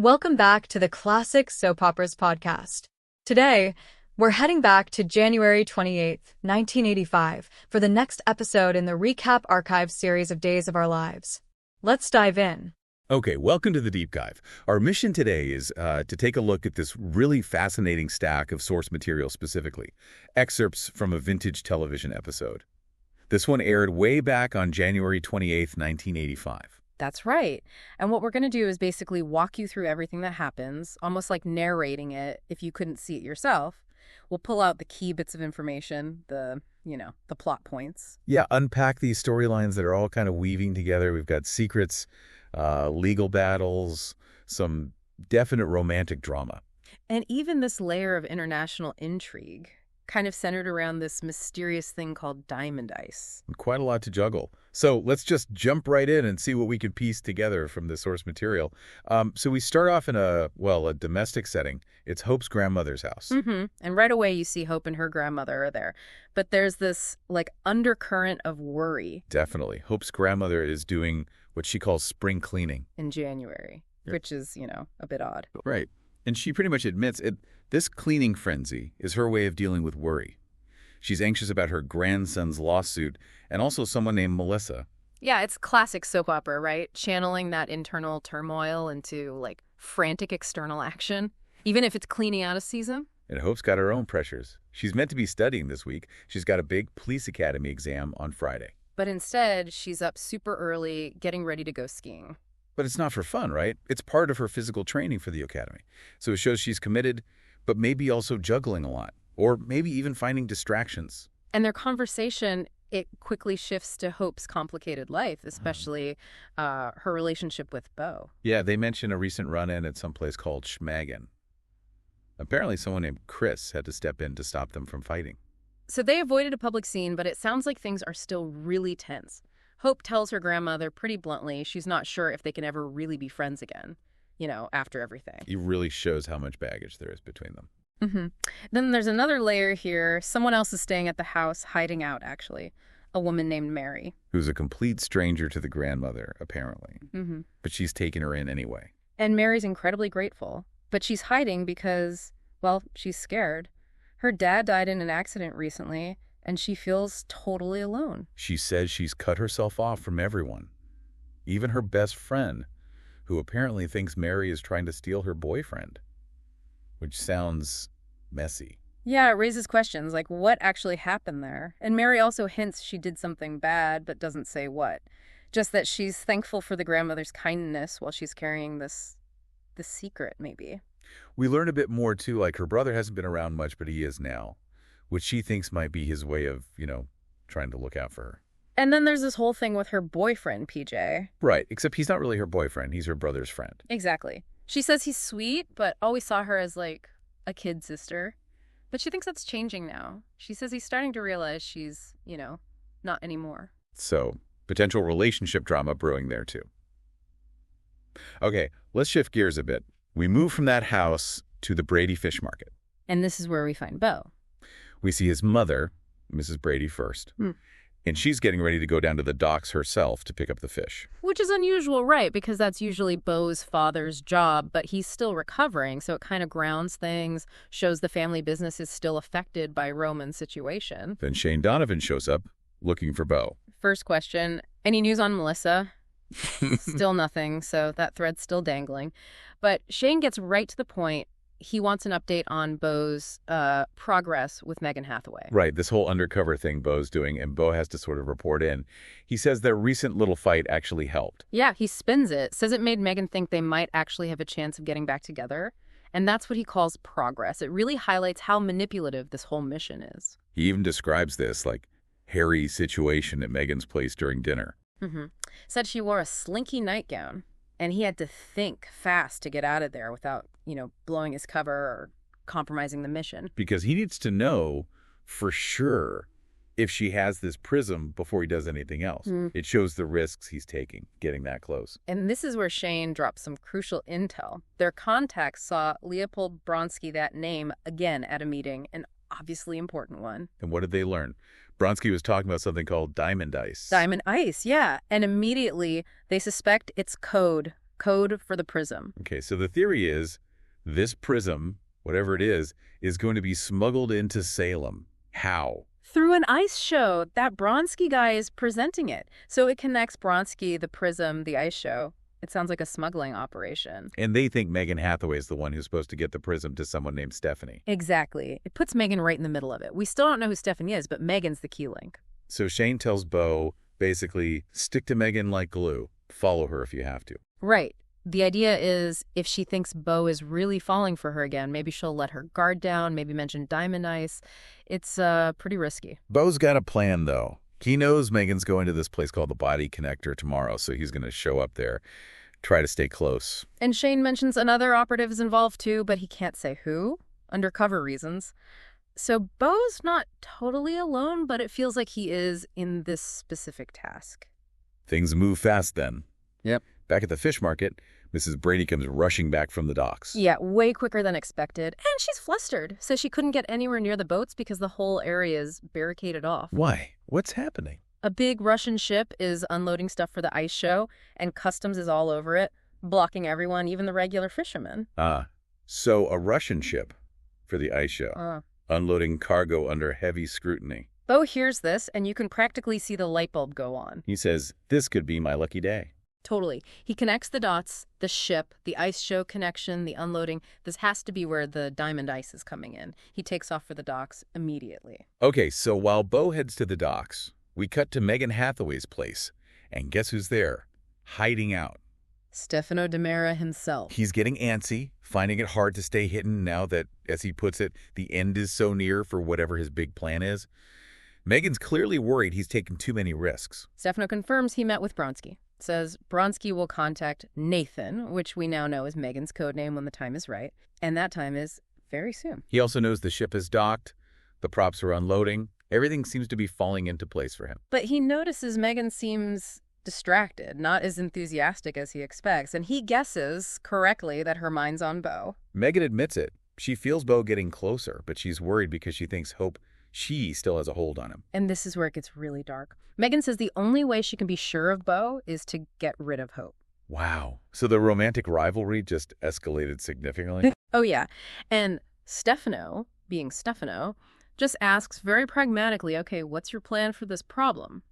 Welcome back to the Classic Soap Operas podcast. Today, we're heading back to January 28th, 1985, for the next episode in the Recap Archive series of Days of Our Lives. Let's dive in. Okay, welcome to the deep dive. Our mission today is to take a look at this really fascinating stack of source material specifically, excerpts from a vintage television episode. This one aired way back on January 28th, 1985. That's right. And what we're going to do is basically walk you through everything that happens, almost like narrating it if you couldn't see it yourself. We'll pull out the key bits of information, the plot points. Yeah, unpack these storylines that are all kind of weaving together. We've got secrets, legal battles, some definite romantic drama. And even this layer of international intrigue, kind of centered around this mysterious thing called diamond ice. Quite a lot to juggle. So let's just jump right in and see what we could piece together from the source material. So we start off in a domestic setting. It's Hope's grandmother's house. And right away you see Hope and her grandmother are there. But there's this undercurrent of worry. Definitely. Hope's grandmother is doing what she calls spring cleaning. In January, which is, a bit odd. Right. And she pretty much admits it. This cleaning frenzy is her way of dealing with worry. She's anxious about her grandson's lawsuit and also someone named Melissa. Yeah, it's classic soap opera, right? Channeling that internal turmoil into, frantic external action, even if it's cleaning out a season. And Hope's got her own pressures. She's meant to be studying this week. She's got a big police academy exam on Friday. But instead, she's up super early, getting ready to go skiing. But it's not for fun, right? It's part of her physical training for the academy. So it shows she's committed, but maybe also juggling a lot, or maybe even finding distractions. And their conversation, it quickly shifts to Hope's complicated life, especially her relationship with Beau. Yeah, they mention a recent run-in at some place called Schmagen. Apparently someone named Chris had to step in to stop them from fighting. So they avoided a public scene, but it sounds like things are still really tense. Hope tells her grandmother pretty bluntly she's not sure if they can ever really be friends again, after everything. It really shows how much baggage there is between them. Then there's another layer here. Someone else is staying at the house, hiding out, actually. A woman named Mary. Who's a complete stranger to the grandmother, apparently. But she's taken her in anyway. And Mary's incredibly grateful. But she's hiding because, she's scared. Her dad died in an accident recently, and she feels totally alone. She says she's cut herself off from everyone. Even her best friend, who apparently thinks Mary is trying to steal her boyfriend. Which sounds messy. Yeah, it raises questions, like what actually happened there? And Mary also hints she did something bad, but doesn't say what. Just that she's thankful for the grandmother's kindness while she's carrying this secret, maybe. We learn a bit more, too, like her brother hasn't been around much, but he is now. Which she thinks might be his way of, trying to look out for her. And then there's this whole thing with her boyfriend, PJ. Right, except he's not really her boyfriend. He's her brother's friend. Exactly. She says he's sweet, but always saw her as, a kid sister. But she thinks that's changing now. She says he's starting to realize she's, not anymore. So, potential relationship drama brewing there, too. Okay, let's shift gears a bit. We move from that house to the Brady fish market. And this is where we find Beau. We see his mother, Mrs. Brady, first. And she's getting ready to go down to the docks herself to pick up the fish. Which is unusual, right? Because that's usually Beau's father's job, but he's still recovering, so it kind of grounds things, shows the family business is still affected by Roman's situation. Then Shane Donovan shows up, looking for Beau. First question, any news on Melissa? Still nothing, so that thread's still dangling. But Shane gets right to the point. He wants an update on Beau's progress with Megan Hathaway. Right, this whole undercover thing Beau's doing, and Beau has to sort of report in. He says their recent little fight actually helped. Yeah, he spins it, says it made Megan think they might actually have a chance of getting back together. And that's what he calls progress. It really highlights how manipulative this whole mission is. He even describes this, hairy situation at Megan's place during dinner. Said she wore a slinky nightgown, and he had to think fast to get out of there without, blowing his cover or compromising the mission. Because he needs to know for sure if she has this prism before he does anything else. It shows the risks he's taking, getting that close. And this is where Shane drops some crucial intel. Their contacts saw Leopold Bronsky, that name, again at a meeting, an obviously important one. And what did they learn? Bronsky was talking about something called diamond ice. Diamond ice, yeah. And immediately they suspect it's code code for the prism. Okay, so the theory is this prism, whatever it is going to be smuggled into Salem. How? Through an ice show that Bronsky guy is presenting it. So it connects Bronsky, the prism, the ice show. It sounds like a smuggling operation. And they think Megan Hathaway is the one who's supposed to get the prism to someone named Stephanie. Exactly. It puts Megan right in the middle of it. We still don't know who Stephanie is, but Megan's the key link. So Shane tells Bo, basically, stick to Megan like glue. Follow her if you have to. Right. The idea is if she thinks Bo is really falling for her again, maybe she'll let her guard down, maybe mention Diamond Ice. It's pretty risky. Bo's got a plan, though. He knows Megan's going to this place called the Body Connector tomorrow, so he's going to show up there, try to stay close. And Shane mentions another operative is involved too, but he can't say who, undercover reasons. So Bo's not totally alone, but it feels like he is in this specific task. Things move fast then. Yep. Back at the fish market, Mrs. Brady comes rushing back from the docks. Yeah, way quicker than expected. And she's flustered. Says she couldn't get anywhere near the boats because the whole area is barricaded off. Why? What's happening? A big Russian ship is unloading stuff for the ice show, and customs is all over it, blocking everyone, even the regular fishermen. So a Russian ship for the ice show, unloading cargo under heavy scrutiny. Bo hears this, and you can practically see the light bulb go on. He says, this could be my lucky day. Totally. He connects the dots, the ship, the ice show connection, the unloading. This has to be where the Diamond Ice is coming in. He takes off for the docks immediately. Okay, so while Bo heads to the docks, we cut to Megan Hathaway's place. And guess who's there? Hiding out. Stefano DiMera himself. He's getting antsy, finding it hard to stay hidden now that, as he puts it, the end is so near for whatever his big plan is. Megan's clearly worried he's taken too many risks. Stefano confirms he met with Bronsky. Says Bronsky will contact Nathan, which we now know is Megan's code name when the time is right. And that time is very soon. He also knows the ship is docked, the props are unloading. Everything seems to be falling into place for him. But he notices Megan seems distracted, not as enthusiastic as he expects, and he guesses correctly that her mind's on Bo. Megan admits it. She feels Bo getting closer, but she's worried because she thinks she still has a hold on him. And this is where it gets really dark. Megan says the only way she can be sure of Bo is to get rid of Hope. Wow. So the romantic rivalry just escalated significantly? Oh, yeah. And Stefano, being Stefano, just asks very pragmatically, okay, what's your plan for this problem?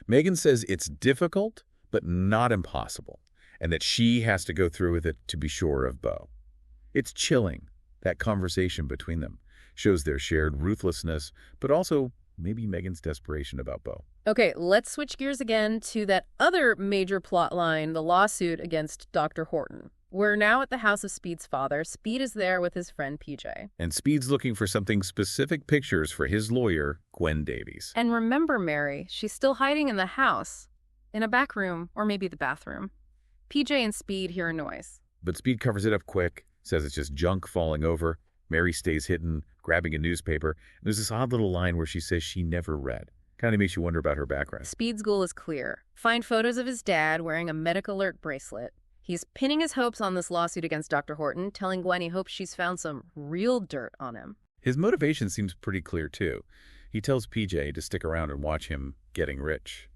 Megan says it's difficult, but not impossible, and that she has to go through with it to be sure of Bo. It's chilling. That conversation between them shows their shared ruthlessness, but also maybe Megan's desperation about Bo. Okay, let's switch gears again to that other major plot line, the lawsuit against Dr. Horton. We're now at the house of Speed's father. Speed is there with his friend PJ. And Speed's looking for something specific pictures for his lawyer, Gwen Davies. And remember, Mary, she's still hiding in the house, in a back room, or maybe the bathroom. PJ and Speed hear a noise. But Speed covers it up quick, says it's just junk falling over. Mary stays hidden, grabbing a newspaper. There's this odd little line where she says she never read. Kind of makes you wonder about her background. Speed's goal is clear. Find photos of his dad wearing a medical alert bracelet. He's pinning his hopes on this lawsuit against Dr. Horton, telling Gwen he hopes she's found some real dirt on him. His motivation seems pretty clear, too. He tells PJ to stick around and watch him getting rich.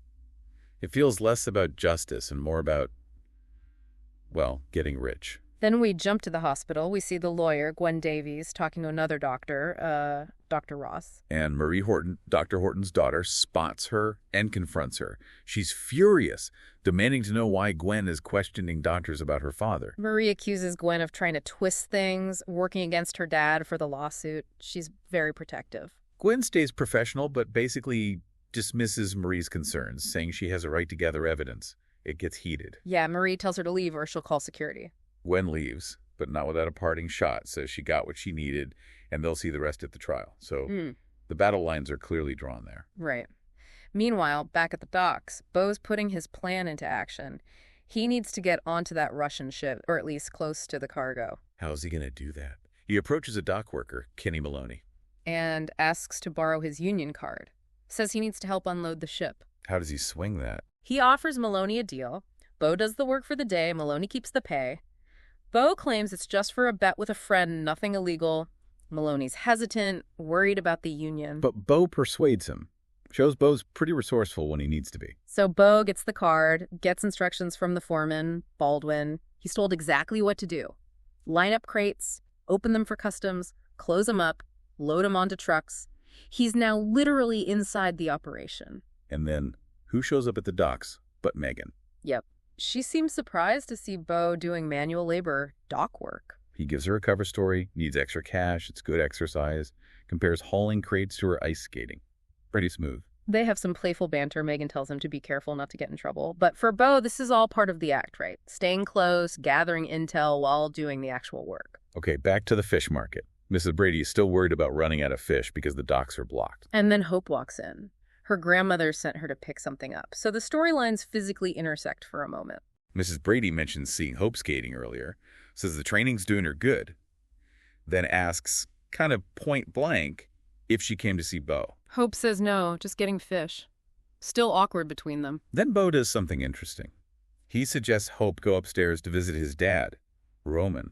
It feels less about justice and more about, well, getting rich. Then we jump to the hospital. We see the lawyer, Gwen Davies, talking to another doctor, Dr. Ross. And Marie Horton, Dr. Horton's daughter, spots her and confronts her. She's furious, demanding to know why Gwen is questioning doctors about her father. Marie accuses Gwen of trying to twist things, working against her dad for the lawsuit. She's very protective. Gwen stays professional, but basically dismisses Marie's concerns, saying she has a right to gather evidence. It gets heated. Yeah, Marie tells her to leave or she'll call security. Gwen leaves, but not without a parting shot, says she got what she needed, and they'll see the rest at the trial. So the battle lines are clearly drawn there. Right. Meanwhile, back at the docks, Bo's putting his plan into action. He needs to get onto that Russian ship, or at least close to the cargo. How's he going to do that? He approaches a dock worker, Kenny Maloney. And asks to borrow his union card. Says he needs to help unload the ship. How does he swing that? He offers Maloney a deal. Bo does the work for the day. Maloney keeps the pay. Bo claims it's just for a bet with a friend, nothing illegal. Maloney's hesitant, worried about the union. But Bo persuades him. Shows Bo's pretty resourceful when he needs to be. So Bo gets the card, gets instructions from the foreman, Baldwin. He's told exactly what to do. Line up crates, open them for customs, close them up, load them onto trucks. He's now literally inside the operation. And then, who shows up at the docks but Megan? Yep. She seems surprised to see Bo doing manual labor dock work. He gives her a cover story, needs extra cash, it's good exercise, compares hauling crates to her ice skating. Pretty smooth. They have some playful banter. Megan tells him to be careful not to get in trouble. But for Bo, this is all part of the act, right? Staying close, gathering intel while doing the actual work. Okay, back to the fish market. Mrs. Brady is still worried about running out of fish because the docks are blocked. And then Hope walks in. Her grandmother sent her to pick something up. So the storylines physically intersect for a moment. Mrs. Brady mentions seeing Hope skating earlier, says the training's doing her good, then asks, kind of point blank, if she came to see Bo. Hope says no, just getting fish. Still awkward between them. Then Bo does something interesting. He suggests Hope go upstairs to visit his dad, Roman.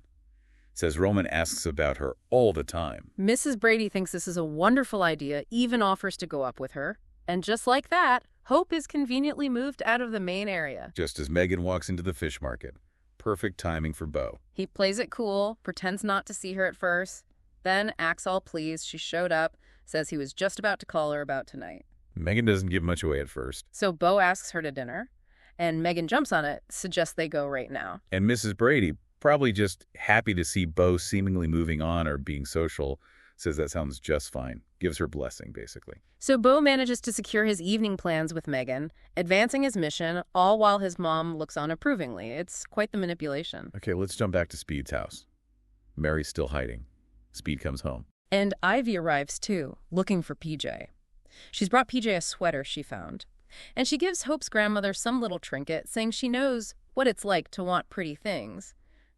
Says Roman asks about her all the time. Mrs. Brady thinks this is a wonderful idea, even offers to go up with her. And just like that, Hope is conveniently moved out of the main area. Just as Megan walks into the fish market. Perfect timing for Bo. He plays it cool, pretends not to see her at first, then acts all pleased she showed up, says he was just about to call her about tonight. Megan doesn't give much away at first. So Bo asks her to dinner, and Megan jumps on it, suggests they go right now. And Mrs. Brady, probably just happy to see Bo seemingly moving on or being social, says that sounds just fine. Gives her blessing, basically. So Bo manages to secure his evening plans with Megan, advancing his mission, all while his mom looks on approvingly. It's quite the manipulation. Okay, let's jump back to Speed's house. Mary's still hiding. Speed comes home. And Ivy arrives too, looking for PJ. She's brought PJ a sweater she found. And she gives Hope's grandmother some little trinket, saying she knows what it's like to want pretty things.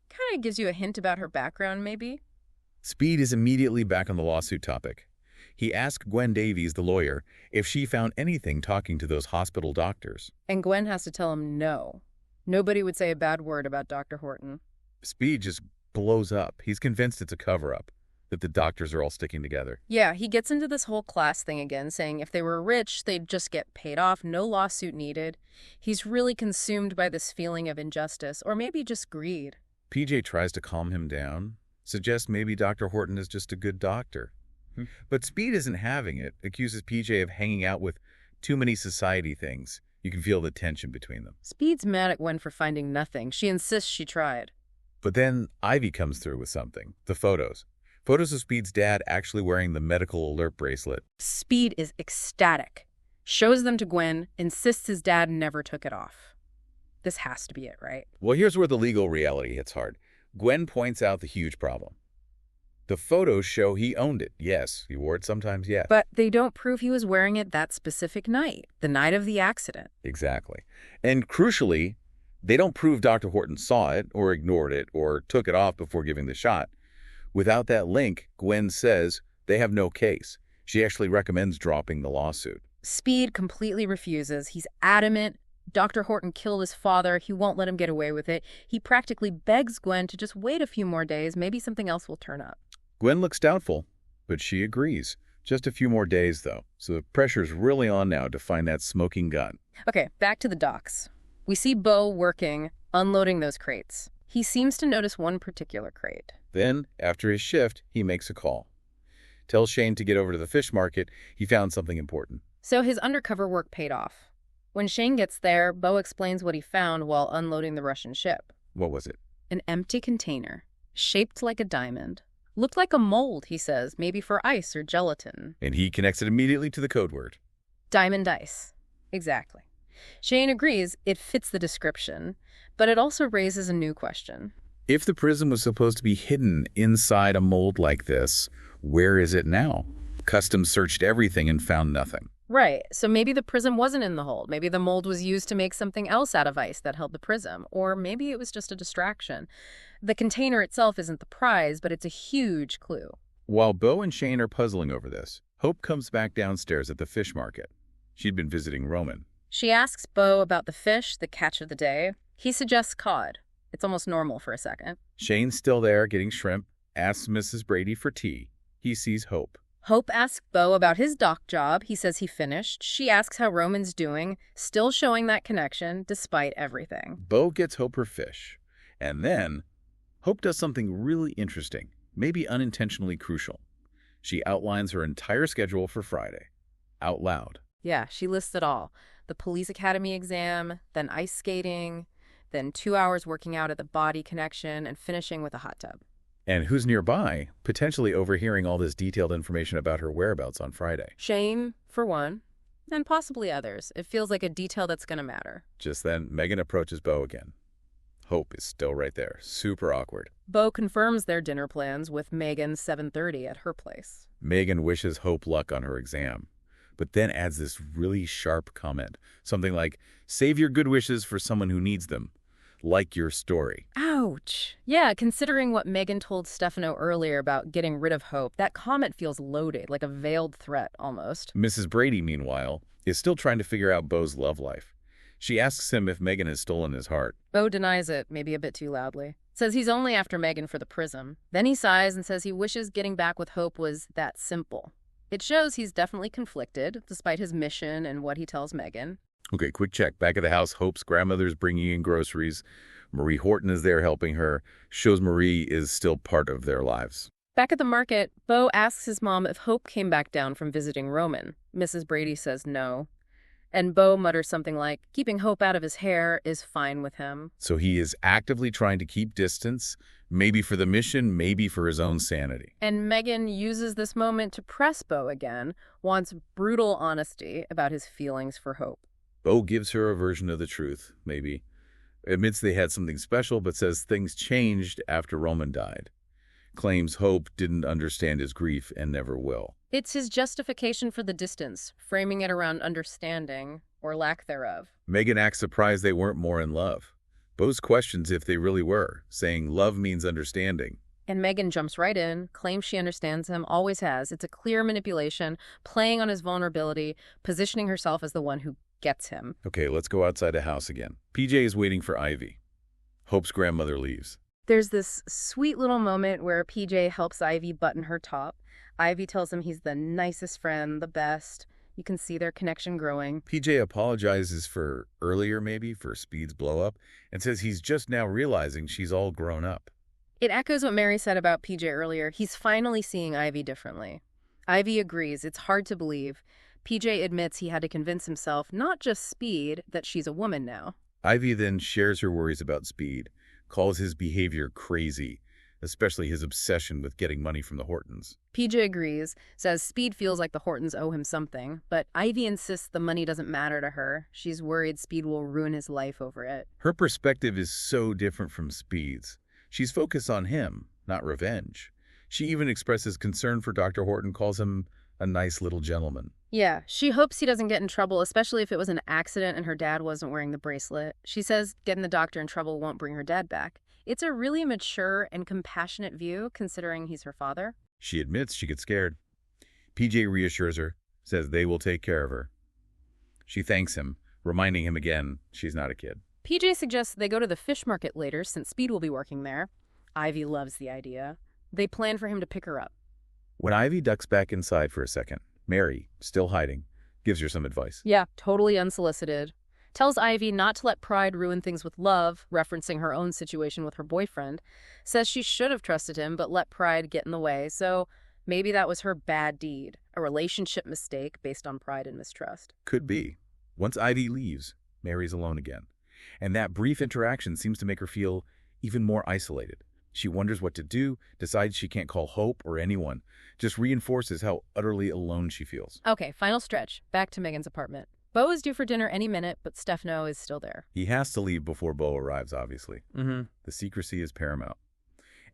Kind of gives you a hint about her background, maybe? Speed is immediately back on the lawsuit topic. He asked Gwen Davies, the lawyer, if she found anything talking to those hospital doctors. And Gwen has to tell him no. Nobody would say a bad word about Dr. Horton. Speed just blows up. He's convinced it's a cover-up, that the doctors are all sticking together. Yeah, he gets into this whole class thing again, saying if they were rich, they'd just get paid off, no lawsuit needed. He's really consumed by this feeling of injustice, or maybe just greed. PJ tries to calm him down, suggests maybe Dr. Horton is just a good doctor. But Speed isn't having it, accuses PJ of hanging out with too many society things. You can feel the tension between them. Speed's mad at Gwen for finding nothing. She insists she tried. But then Ivy comes through with something, the photos. Photos of Speed's dad actually wearing the medical alert bracelet. Speed is ecstatic. Shows them to Gwen, insists his dad never took it off. This has to be it, right? Well, here's where the legal reality hits hard. Gwen points out the huge problem. The photos show he owned it. Yes, he wore it sometimes, yes. But they don't prove he was wearing it that specific night, the night of the accident. Exactly. And crucially, they don't prove Dr. Horton saw it or ignored it or took it off before giving the shot. Without that link, Gwen says they have no case. She actually recommends dropping the lawsuit. Speed completely refuses. He's adamant. Dr. Horton killed his father. He won't let him get away with it. He practically begs Gwen to just wait a few more days. Maybe something else will turn up. Gwen looks doubtful, but she agrees. Just a few more days, though, so the pressure's really on now to find that smoking gun. Okay, back to the docks. We see Bo working, unloading those crates. He seems to notice one particular crate. Then, after his shift, he makes a call. Tells Shane to get over to the fish market. He found something important. So his undercover work paid off. When Shane gets there, Bo explains what he found while unloading the Russian ship. What was it? An empty container, shaped like a diamond. Looked like a mold, he says, maybe for ice or gelatin. And he connects it immediately to the code word. Diamond ice. Exactly. Shane agrees it fits the description, but it also raises a new question. If the prism was supposed to be hidden inside a mold like this, where is it now? Customs searched everything and found nothing. Right, so maybe the prism wasn't in the hold. Maybe the mold was used to make something else out of ice that held the prism. Or maybe it was just a distraction. The container itself isn't the prize, but it's a huge clue. While Bo and Shane are puzzling over this, Hope comes back downstairs at the fish market. She'd been visiting Roman. She asks Bo about the fish, the catch of the day. He suggests cod. It's almost normal for a second. Shane's still there getting shrimp, asks Mrs. Brady for tea. He sees Hope. Hope asks Bo about his dock job. He says he finished. She asks how Roman's doing, still showing that connection despite everything. Bo gets Hope her fish, And then, Hope does something really interesting, maybe unintentionally crucial. She outlines her entire schedule for Friday, out loud. Yeah, she lists it all. The police academy exam, then ice skating, then 2 hours working out at the Body Connection, and finishing with a hot tub. And who's nearby, potentially overhearing all this detailed information about her whereabouts on Friday? Shane, for one, and possibly others. It feels like a detail that's going to matter. Just then, Megan approaches Bo again. Hope is still right there, super awkward. Bo confirms their dinner plans with Megan 7:30 at her place. Megan wishes Hope luck on her exam, but then adds this really sharp comment, something like, save your good wishes for someone who needs them, like your story. Ouch. Yeah, considering what Megan told Stefano earlier about getting rid of Hope, that comment feels loaded, like a veiled threat almost. Mrs. Brady, meanwhile, is still trying to figure out Bo's love life. She asks him if Megan has stolen his heart. Bo denies it, maybe a bit too loudly. Says he's only after Megan for the prism. Then he sighs and says he wishes getting back with Hope was that simple. It shows he's definitely conflicted, despite his mission and what he tells Megan. Okay, quick check. Back at the house, Hope's grandmother's bringing in groceries. Marie Horton is there helping her. Shows Marie is still part of their lives. Back at the market, Bo asks his mom if Hope came back down from visiting Roman. Mrs. Brady says no. And Bo mutters something like, keeping Hope out of his hair is fine with him. So he is actively trying to keep distance, maybe for the mission, maybe for his own sanity. And Megan uses this moment to press Bo again, wants brutal honesty about his feelings for Hope. Bo gives her a version of the truth, maybe. Admits they had something special, but says things changed after Roman died. Claims Hope didn't understand his grief and never will. It's his justification for the distance, framing it around understanding, or lack thereof. Megan acts surprised they weren't more in love. Bo's questions if they really were, saying love means understanding. And Megan jumps right in, claims she understands him, always has. It's a clear manipulation, playing on his vulnerability, positioning herself as the one who gets him. Okay, let's go outside the house again. PJ is waiting for Ivy. Hope's grandmother leaves. There's this sweet little moment where PJ helps Ivy button her top. Ivy tells him he's the nicest friend, the best. You can see their connection growing. PJ apologizes for earlier, maybe, for Speed's blow-up, and says he's just now realizing she's all grown up. It echoes what Mary said about PJ earlier. He's finally seeing Ivy differently. Ivy agrees. It's hard to believe. PJ admits he had to convince himself, not just Speed, that she's a woman now. Ivy then shares her worries about Speed, calls his behavior crazy, especially his obsession with getting money from the Hortons. PJ agrees, says Speed feels like the Hortons owe him something, but Ivy insists the money doesn't matter to her. She's worried Speed will ruin his life over it. Her perspective is so different from Speed's. She's focused on him, not revenge. She even expresses concern for Dr. Horton, calls him a nice little gentleman. Yeah, she hopes he doesn't get in trouble, especially if it was an accident and her dad wasn't wearing the bracelet. She says getting the doctor in trouble won't bring her dad back. It's a really mature and compassionate view, considering he's her father. She admits she gets scared. PJ reassures her, says they will take care of her. She thanks him, reminding him again she's not a kid. PJ suggests they go to the fish market later, since Speed will be working there. Ivy loves the idea. They plan for him to pick her up. When Ivy ducks back inside for a second, Mary, still hiding, gives her some advice. Yeah, totally unsolicited. Tells Ivy not to let pride ruin things with love, referencing her own situation with her boyfriend. Says she should have trusted him, but let pride get in the way. So maybe that was her bad deed, a relationship mistake based on pride and mistrust. Could be. Once Ivy leaves, Mary's alone again. And that brief interaction seems to make her feel even more isolated. She wonders what to do, decides she can't call Hope or anyone, just reinforces how utterly alone she feels. Okay, final stretch. Back to Megan's apartment. Bo is due for dinner any minute, but Stefano is still there. He has to leave before Bo arrives, obviously. The secrecy is paramount.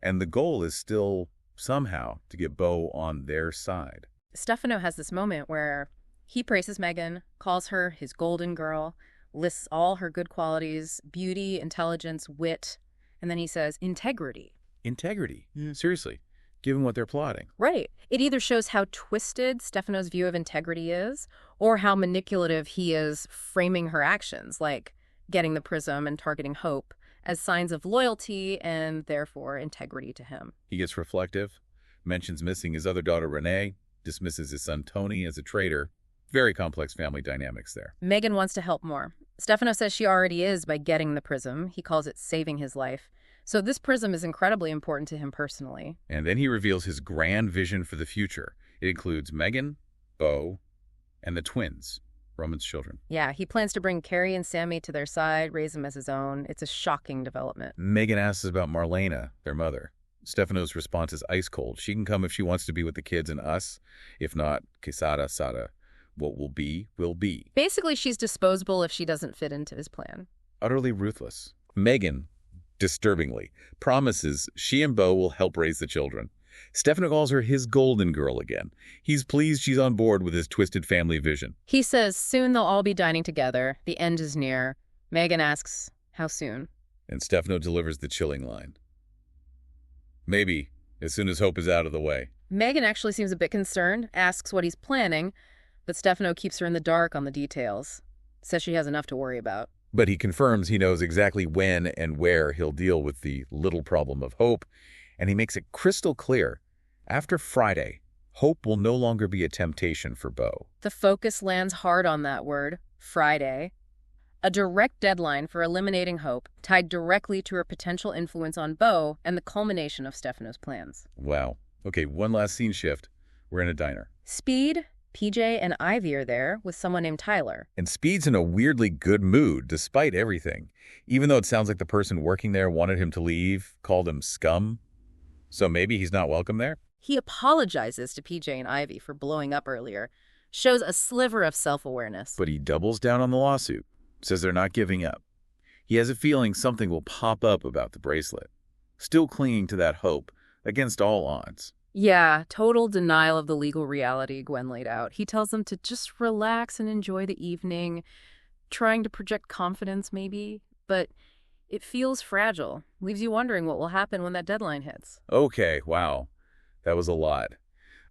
And the goal is still, somehow, to get Bo on their side. Stefano has this moment where he praises Megan, calls her his golden girl, lists all her good qualities, beauty, intelligence, wit, and then he says integrity. Integrity? Seriously, given what they're plotting. Right. It either shows how twisted Stefano's view of integrity is, or how manipulative he is framing her actions, like getting the prism and targeting Hope, as signs of loyalty and therefore integrity to him. He gets reflective, mentions missing his other daughter Renee, dismisses his son Tony as a traitor. Very complex family dynamics there. Megan wants to help more. Stefano says she already is by getting the prism. He calls it saving his life. So this prism is incredibly important to him personally. And then he reveals his grand vision for the future. It includes Megan, Bo, and the twins, Roman's children. Yeah, he plans to bring Carrie and Sammy to their side, raise them as his own. It's a shocking development. Megan asks about Marlena, their mother. Stefano's response is ice cold. She can come if she wants to be with the kids and us. If not, quesada sada. What will be, will be. Basically, she's disposable if she doesn't fit into his plan. Utterly ruthless. Megan, disturbingly, promises she and Bo will help raise the children. Stefano calls her his golden girl again. He's pleased she's on board with his twisted family vision. He says soon they'll all be dining together. The end is near. Megan asks, how soon? And Stefano delivers the chilling line. Maybe, as soon as Hope is out of the way. Megan actually seems a bit concerned, asks what he's planning, but Stefano keeps her in the dark on the details. Says she has enough to worry about. But he confirms he knows exactly when and where he'll deal with the little problem of Hope, and he makes it crystal clear. After Friday, Hope will no longer be a temptation for Bo. The focus lands hard on that word, Friday. A direct deadline for eliminating Hope, tied directly to her potential influence on Bo and the culmination of Stefano's plans. Wow. Okay, one last scene shift. We're in a diner. Speed, PJ, and Ivy are there with someone named Tyler. And Speed's in a weirdly good mood, despite everything. Even though it sounds like the person working there wanted him to leave, called him scum. So maybe he's not welcome there? He apologizes to PJ and Ivy for blowing up earlier, shows a sliver of self-awareness. But he doubles down on the lawsuit, says they're not giving up. He has a feeling something will pop up about the bracelet. Still clinging to that hope, against all odds. Yeah, total denial of the legal reality Gwen laid out. He tells them to just relax and enjoy the evening, trying to project confidence maybe, but it feels fragile. Leaves you wondering what will happen when that deadline hits. Okay, wow. That was a lot.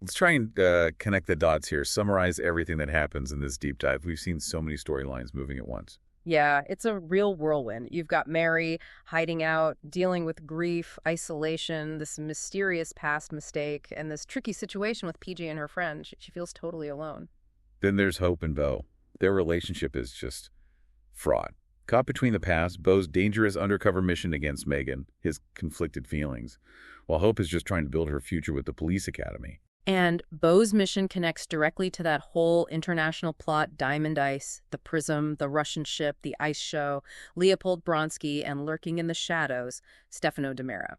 Let's try and connect the dots here, summarize everything that happens in this deep dive. We've seen so many storylines moving at once. Yeah, it's a real whirlwind. You've got Mary hiding out, dealing with grief, isolation, this mysterious past mistake, and this tricky situation with PJ and her friend. She feels totally alone. Then there's Hope and Bo. Their relationship is just fraught. Caught between the past, Bo's dangerous undercover mission against Megan, his conflicted feelings, while Hope is just trying to build her future with the police academy. And Bo's mission connects directly to that whole international plot, Diamond Ice, the Prism, the Russian ship, the ice show, Leopold Bronsky, and lurking in the shadows, Stefano Demera.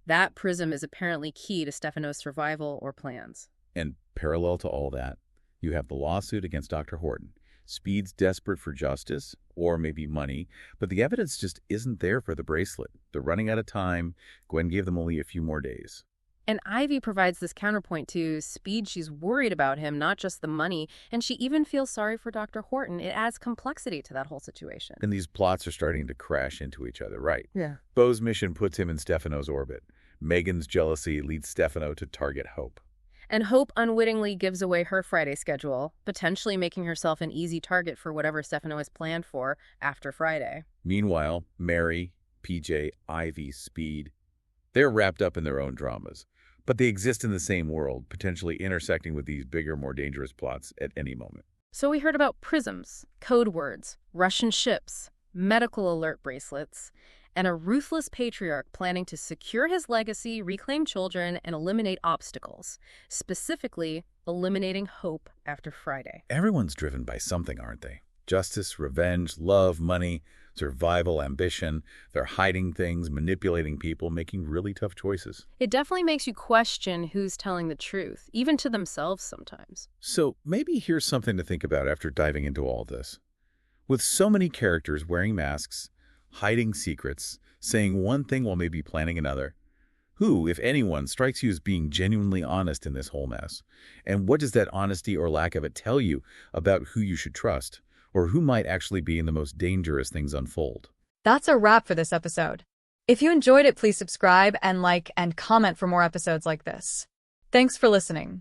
That Prism is apparently key to Stefano's survival or plans. And parallel to all that, you have the lawsuit against Dr. Horton. Speed's desperate for justice, or maybe money, but the evidence just isn't there for the bracelet. They're running out of time. Gwen gave them only a few more days. And Ivy provides this counterpoint to Speed. She's worried about him, not just the money, and she even feels sorry for Dr. Horton. It adds complexity to that whole situation. And these plots are starting to crash into each other, right? Yeah. Bo's mission puts him in Stefano's orbit. Megan's jealousy leads Stefano to target Hope. And Hope unwittingly gives away her Friday schedule, potentially making herself an easy target for whatever Stefano has planned for after Friday. Meanwhile, Mary, PJ, Ivy, Speed, they're wrapped up in their own dramas. But they exist in the same world, potentially intersecting with these bigger, more dangerous plots at any moment. So we heard about prisms, code words, Russian ships, medical alert bracelets, and a ruthless patriarch planning to secure his legacy, reclaim children, and eliminate obstacles, specifically eliminating Hope after Friday. Everyone's driven by something, aren't they? Justice, revenge, love, money, survival, ambition. They're hiding things, manipulating people, making really tough choices. It definitely makes you question who's telling the truth, even to themselves sometimes. So maybe here's something to think about after diving into all this. With so many characters wearing masks, hiding secrets, saying one thing while maybe planning another, who, if anyone, strikes you as being genuinely honest in this whole mess? And what does that honesty or lack of it tell you about who you should trust? Or who might actually be in the most dangerous things unfold? That's a wrap for this episode. If you enjoyed it, please subscribe and like and comment for more episodes like this. Thanks for listening.